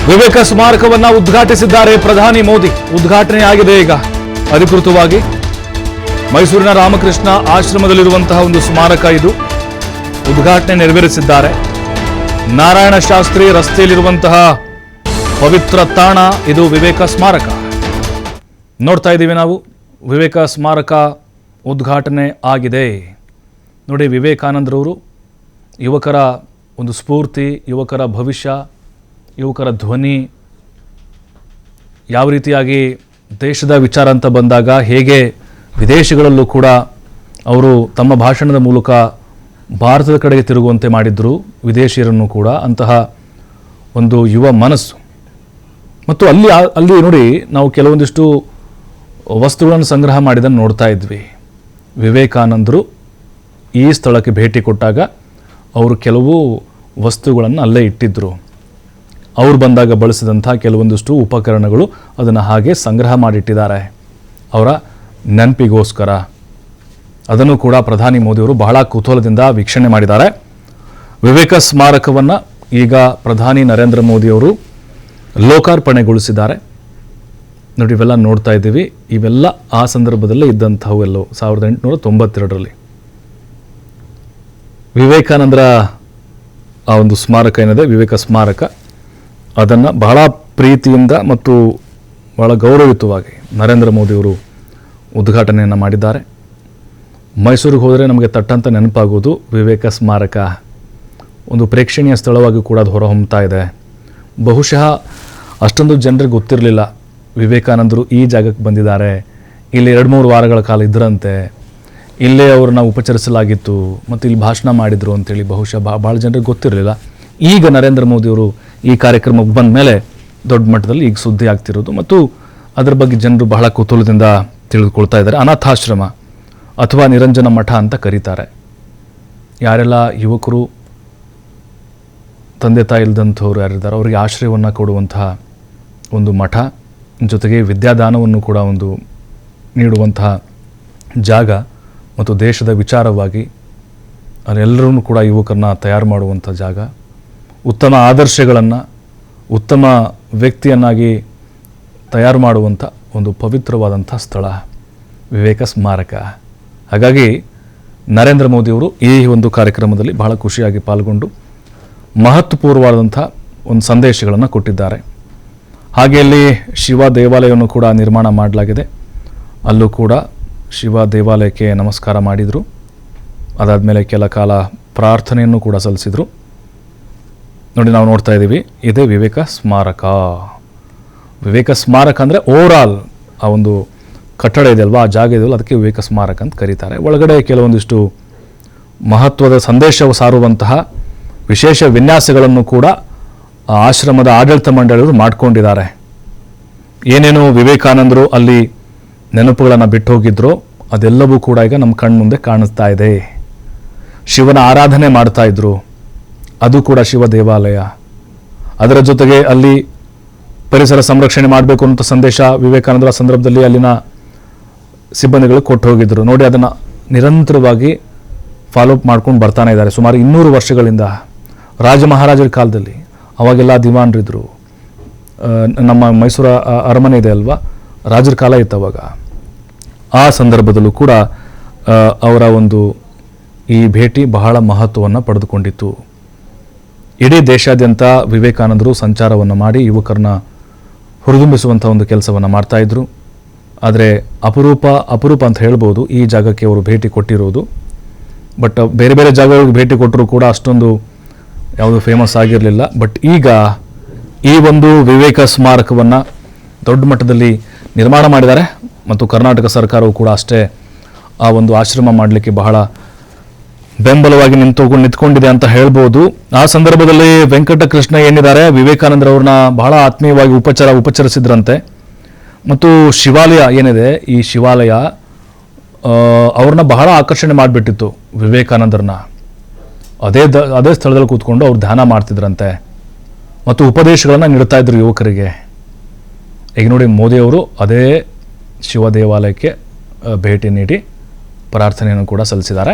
ವಿವೇಕ ಸ್ಮಾರಕವನ್ನ ಉದ್ಘಾಟಿಸಿದ್ದಾರೆ ಪ್ರಧಾನಿ ಮೋದಿ. ಉದ್ಘಾಟನೆ ಆಗಿದೆ ಈಗ ಅಧಿಕೃತವಾಗಿ. ಮೈಸೂರಿನ ರಾಮಕೃಷ್ಣ ಆಶ್ರಮದಲ್ಲಿರುವಂತಹ ಒಂದು ಸ್ಮಾರಕ ಇದು. ಉದ್ಘಾಟನೆ ನೆರವೇರಿಸಿದ್ದಾರೆ. ನಾರಾಯಣ ಶಾಸ್ತ್ರಿ ರಸ್ತೆಯಲ್ಲಿರುವಂತಹ ಪವಿತ್ರ ತಾಣ ಇದು ವಿವೇಕ ಸ್ಮಾರಕ. ನೋಡ್ತಾ ಇದ್ದೀವಿ ನಾವು, ವಿವೇಕ ಸ್ಮಾರಕ ಉದ್ಘಾಟನೆ ಆಗಿದೆ. ನೋಡಿ, ವಿವೇಕಾನಂದರವರು ಯುವಕರ ಒಂದು ಸ್ಫೂರ್ತಿ, ಯುವಕರ ಭವಿಷ್ಯ, ಯುವಕರ ಧ್ವನಿ, ಯಾವ ರೀತಿಯಾಗಿ ದೇಶದ ವಿಚಾರ ಅಂತ ಬಂದಾಗ ಹೇಗೆ ವಿದೇಶಗಳಲ್ಲೂ ಕೂಡ ಅವರು ತಮ್ಮ ಭಾಷಣದ ಮೂಲಕ ಭಾರತದ ಕಡೆಗೆ ತಿರುಗುವಂತೆ ಮಾಡಿದ್ರು ವಿದೇಶಿಯರನ್ನು ಕೂಡ. ಅಂತಹ ಒಂದು ಯುವ ಮನಸ್ಸು. ಮತ್ತು ಅಲ್ಲಿ ನೋಡಿ, ನಾವು ಕೆಲವೊಂದಿಷ್ಟು ವಸ್ತುಗಳನ್ನು ಸಂಗ್ರಹ ಮಾಡಿದ್ದನ್ನು ನೋಡ್ತಾ ಇದ್ವಿ. ವಿವೇಕಾನಂದರು ಈ ಸ್ಥಳಕ್ಕೆ ಭೇಟಿ ಕೊಟ್ಟಾಗ ಅವರು ಕೆಲವು ವಸ್ತುಗಳನ್ನು ಅಲ್ಲೇ ಇಟ್ಟಿದ್ದರು. ಅವ್ರು ಬಂದಾಗ ಬಳಸಿದಂಥ ಕೆಲವೊಂದಿಷ್ಟು ಉಪಕರಣಗಳು ಅದನ್ನು ಹಾಗೆ ಸಂಗ್ರಹ ಮಾಡಿಟ್ಟಿದ್ದಾರೆ ಅವರ ನೆನಪಿಗೋಸ್ಕರ. ಅದನ್ನು ಕೂಡ ಪ್ರಧಾನಿ ಮೋದಿಯವರು ಬಹಳ ಕುತೂಹಲದಿಂದ ವೀಕ್ಷಣೆ ಮಾಡಿದ್ದಾರೆ. ವಿವೇಕ ಸ್ಮಾರಕವನ್ನು ಈಗ ಪ್ರಧಾನಿ ನರೇಂದ್ರ ಮೋದಿಯವರು ಲೋಕಾರ್ಪಣೆಗೊಳಿಸಿದ್ದಾರೆ. ನೋಡಿ, ಇವೆಲ್ಲ ನೋಡ್ತಾ ಇದ್ದೀವಿ. ಇವೆಲ್ಲ ಆ ಸಂದರ್ಭದಲ್ಲೇ ಇದ್ದಂಥವು ಎಲ್ಲೋ 1892ರಲ್ಲಿ ವಿವೇಕಾನಂದರ ಆ ಒಂದು ಸ್ಮಾರಕ ಏನಿದೆ, ವಿವೇಕ ಸ್ಮಾರಕ, ಅದನ್ನು ಬಹಳ ಪ್ರೀತಿಯಿಂದ ಮತ್ತು ಬಹಳ ಗೌರವಯುತವಾಗಿ ನರೇಂದ್ರ ಮೋದಿಯವರು ಉದ್ಘಾಟನೆಯನ್ನು ಮಾಡಿದ್ದಾರೆ. ಮೈಸೂರಿಗೆ ಹೋದರೆ ನಮಗೆ ತಟ್ಟಂತ ನೆನಪಾಗೋದು ವಿವೇಕ ಸ್ಮಾರಕ. ಒಂದು ಪ್ರೇಕ್ಷಣೀಯ ಸ್ಥಳವಾಗಿ ಕೂಡ ಅದು ಹೊರಹೊಮ್ಮುತ್ತಾ ಇದೆ. ಬಹುಶಃ ಅಷ್ಟೊಂದು ಜನರಿಗೆ ಗೊತ್ತಿರಲಿಲ್ಲ ವಿವೇಕಾನಂದರು ಈ ಜಾಗಕ್ಕೆ ಬಂದಿದ್ದಾರೆ, ಇಲ್ಲಿ 2-3 ವಾರಗಳ ಕಾಲ ಇದ್ದರಂತೆ, ಇಲ್ಲೇ ಅವ್ರನ್ನ ಉಪಚರಿಸಲಾಗಿತ್ತು ಮತ್ತು ಇಲ್ಲಿ ಭಾಷಣ ಮಾಡಿದರು ಅಂತೇಳಿ ಬಹುಶಃ ಭಾಳ ಜನರಿಗೆ ಗೊತ್ತಿರಲಿಲ್ಲ. ಈಗ ನರೇಂದ್ರ ಮೋದಿಯವರು ಈ ಕಾರ್ಯಕ್ರಮಕ್ಕೆ ಬಂದ ಮೇಲೆ ದೊಡ್ಡ ಮಟ್ಟದಲ್ಲಿ ಈಗ ಸುದ್ದಿ ಆಗ್ತಿರೋದು ಮತ್ತು ಅದರ ಬಗ್ಗೆ ಜನರು ಬಹಳ ಕುತೂಹಲದಿಂದ ತಿಳಿದುಕೊಳ್ತಾ ಇದ್ದಾರೆ. ಅನಾಥಾಶ್ರಮ ಅಥವಾ ನಿರಂಜನ ಮಠ ಅಂತ ಕರೀತಾರೆ. ಯಾರೆಲ್ಲ ಯುವಕರು ತಂದೆ ತಾಯಿ ಇಲ್ಲದಂಥವ್ರು ಯಾರಿದ್ದಾರೆ ಅವರಿಗೆ ಆಶ್ರಯವನ್ನು ಕೊಡುವಂತಹ ಒಂದು ಮಠ, ಜೊತೆಗೆ ವಿದ್ಯಾದಾನವನ್ನು ಕೂಡ ಒಂದು ನೀಡುವಂತಹ ಜಾಗ ಮತ್ತು ದೇಶದ ವಿಚಾರವಾಗಿ ಅಲ್ಲೆಲ್ಲರೂ ಕೂಡ ಯುವಕರನ್ನ ತಯಾರು ಮಾಡುವಂಥ ಜಾಗ, ಉತ್ತಮ ಆದರ್ಶಗಳನ್ನು, ಉತ್ತಮ ವ್ಯಕ್ತಿಯನ್ನಾಗಿ ತಯಾರು ಮಾಡುವಂಥ ಒಂದು ಪವಿತ್ರವಾದಂಥ ಸ್ಥಳ ವಿವೇಕ ಸ್ಮಾರಕ. ಹಾಗಾಗಿ ನರೇಂದ್ರ ಮೋದಿಯವರು ಈ ಒಂದು ಕಾರ್ಯಕ್ರಮದಲ್ಲಿ ಬಹಳ ಖುಷಿಯಾಗಿ ಪಾಲ್ಗೊಂಡು ಮಹತ್ವಪೂರ್ಣವಾದಂಥ ಒಂದು ಸಂದೇಶಗಳನ್ನು ಕೊಟ್ಟಿದ್ದಾರೆ. ಹಾಗೆ ಅಲ್ಲಿ ಶಿವ ದೇವಾಲಯವನ್ನು ಕೂಡ ನಿರ್ಮಾಣ ಮಾಡಲಾಗಿದೆ. ಅಲ್ಲೂ ಕೂಡ ಶಿವ ದೇವಾಲಯಕ್ಕೆ ನಮಸ್ಕಾರ ಮಾಡಿದರು. ಅದಾದಮೇಲೆ ಕೆಲ ಕಾಲ ಪ್ರಾರ್ಥನೆಯನ್ನು ಕೂಡ ಸಲ್ಲಿಸಿದರು. ನೋಡಿ, ನಾವು ನೋಡ್ತಾ ಇದ್ದೀವಿ, ಇದೇ ವಿವೇಕ ಸ್ಮಾರಕ. ವಿವೇಕ ಸ್ಮಾರಕ ಅಂದರೆ ಓವರಾಲ್ ಆ ಒಂದು ಕಟ್ಟಡ ಇದೆಯಲ್ವ, ಆ ಜಾಗ ಇದೆಯಲ್ಲ, ಅದಕ್ಕೆ ವಿವೇಕ ಸ್ಮಾರಕ ಅಂತ ಕರೀತಾರೆ. ಒಳಗಡೆ ಕೆಲವೊಂದಿಷ್ಟು ಮಹತ್ವದ ಸಂದೇಶವು ಸಾರುವಂತಹ ವಿಶೇಷ ವಿನ್ಯಾಸಗಳನ್ನು ಕೂಡ ಆಶ್ರಮದ ಆಡಳಿತ ಮಂಡಳಿಯವರು ಮಾಡಿಕೊಂಡಿದ್ದಾರೆ. ಏನೇನು ವಿವೇಕಾನಂದರು ಅಲ್ಲಿ ನೆನಪುಗಳನ್ನು ಬಿಟ್ಟು ಹೋಗಿದ್ರು ಅದೆಲ್ಲವೂ ಕೂಡ ಈಗ ನಮ್ಮ ಕಣ್ಮುಂದೆ ಕಾಣಿಸ್ತಾ ಇದೆ. ಶಿವನ ಆರಾಧನೆ ಮಾಡ್ತಾ ಇದ್ರು, ಅದು ಕೂಡ ಶಿವ ದೇವಾಲಯ. ಅದರ ಜೊತೆಗೆ ಅಲ್ಲಿ ಪರಿಸರ ಸಂರಕ್ಷಣೆ ಮಾಡಬೇಕು ಅಂತ ಸಂದೇಶ ವಿವೇಕಾನಂದರ ಸಂದರ್ಭದಲ್ಲಿ ಅಲ್ಲಿನ ಸಿಬ್ಬಂದಿಗಳು ಕೊಟ್ಟು ಹೋಗಿದ್ರು. ನೋಡಿ, ಅದನ್ನು ನಿರಂತರವಾಗಿ ಫಾಲೋಅಪ್ ಮಾಡ್ಕೊಂಡು ಬರ್ತಾನೆ ಇದ್ದಾರೆ ಸುಮಾರು 200 ವರ್ಷಗಳಿಂದ. ರಾಜ ಮಹಾರಾಜರ ಕಾಲದಲ್ಲಿ ಅವಾಗೆಲ್ಲ ದಿವಾನರಿದ್ದರು. ನಮ್ಮ ಮೈಸೂರು ಅರಮನೆ ಇದೆ ಅಲ್ವಾ, ರಾಜರ ಕಾಲ ಇತ್ತು ಅವಾಗ. ಆ ಸಂದರ್ಭದಲ್ಲೂ ಕೂಡ ಅವರ ಒಂದು ಈ ಭೇಟಿ ಬಹಳ ಮಹತ್ವವನ್ನು ಪಡೆದುಕೊಂಡಿತ್ತು. ಇಡೀ ದೇಶಾದ್ಯಂತ ವಿವೇಕಾನಂದರು ಸಂಚಾರವನ್ನು ಮಾಡಿ ಯುವಕರನ್ನ ಹುರಿದುಂಬಿಸುವಂಥ ಒಂದು ಕೆಲಸವನ್ನು ಮಾಡ್ತಾಯಿದ್ರು. ಆದರೆ ಅಪರೂಪ ಅಂತ ಹೇಳ್ಬೋದು ಈ ಜಾಗಕ್ಕೆ ಅವರು ಭೇಟಿ ಕೊಟ್ಟಿರೋದು. ಬಟ್ ಬೇರೆ ಬೇರೆ ಜಾಗಗಳಿಗೆ ಭೇಟಿ ಕೊಟ್ಟರೂ ಕೂಡ ಅಷ್ಟೊಂದು ಯಾವುದು ಫೇಮಸ್ ಆಗಿರಲಿಲ್ಲ. ಬಟ್ ಈಗ ಈ ಒಂದು ವಿವೇಕ ಸ್ಮಾರಕವನ್ನು ದೊಡ್ಡ ಮಟ್ಟದಲ್ಲಿ ನಿರ್ಮಾಣ ಮಾಡಿದ್ದಾರೆ ಮತ್ತು ಕರ್ನಾಟಕ ಸರ್ಕಾರವು ಕೂಡ ಅಷ್ಟೇ ಆ ಒಂದು ಆಶ್ರಮ ಮಾಡಲಿಕ್ಕೆ ಬಹಳ ಬೆಂಬಲವಾಗಿ ನಿಂತ್ಕೊಂಡಿದೆ ಅಂತ ಹೇಳ್ಬೋದು. ಆ ಸಂದರ್ಭದಲ್ಲಿ ವೆಂಕಟಕೃಷ್ಣ ಏನಿದ್ದಾರೆ ವಿವೇಕಾನಂದರವ್ರನ್ನ ಬಹಳ ಆತ್ಮೀಯವಾಗಿ ಉಪಚರಿಸಿದ್ರಂತೆ. ಮತ್ತು ಶಿವಾಲಯ ಏನಿದೆ, ಈ ಶಿವಾಲಯ ಅವ್ರನ್ನ ಬಹಳ ಆಕರ್ಷಣೆ ಮಾಡಿಬಿಟ್ಟಿತ್ತು ವಿವೇಕಾನಂದರನ್ನ. ಅದೇ ಸ್ಥಳದಲ್ಲಿ ಕೂತ್ಕೊಂಡು ಅವ್ರು ಧ್ಯಾನ ಮಾಡ್ತಿದ್ರಂತೆ ಮತ್ತು ಉಪದೇಶಗಳನ್ನು ನೀಡ್ತಾ ಇದ್ರು ಯುವಕರಿಗೆ. ಈಗ ನೋಡಿ, ಮೋದಿಯವರು ಅದೇ ಶಿವ ದೇವಾಲಯಕ್ಕೆ ಭೇಟಿ ನೀಡಿ ಪ್ರಾರ್ಥನೆಯನ್ನು ಕೂಡ ಸಲ್ಲಿಸಿದ್ದಾರೆ.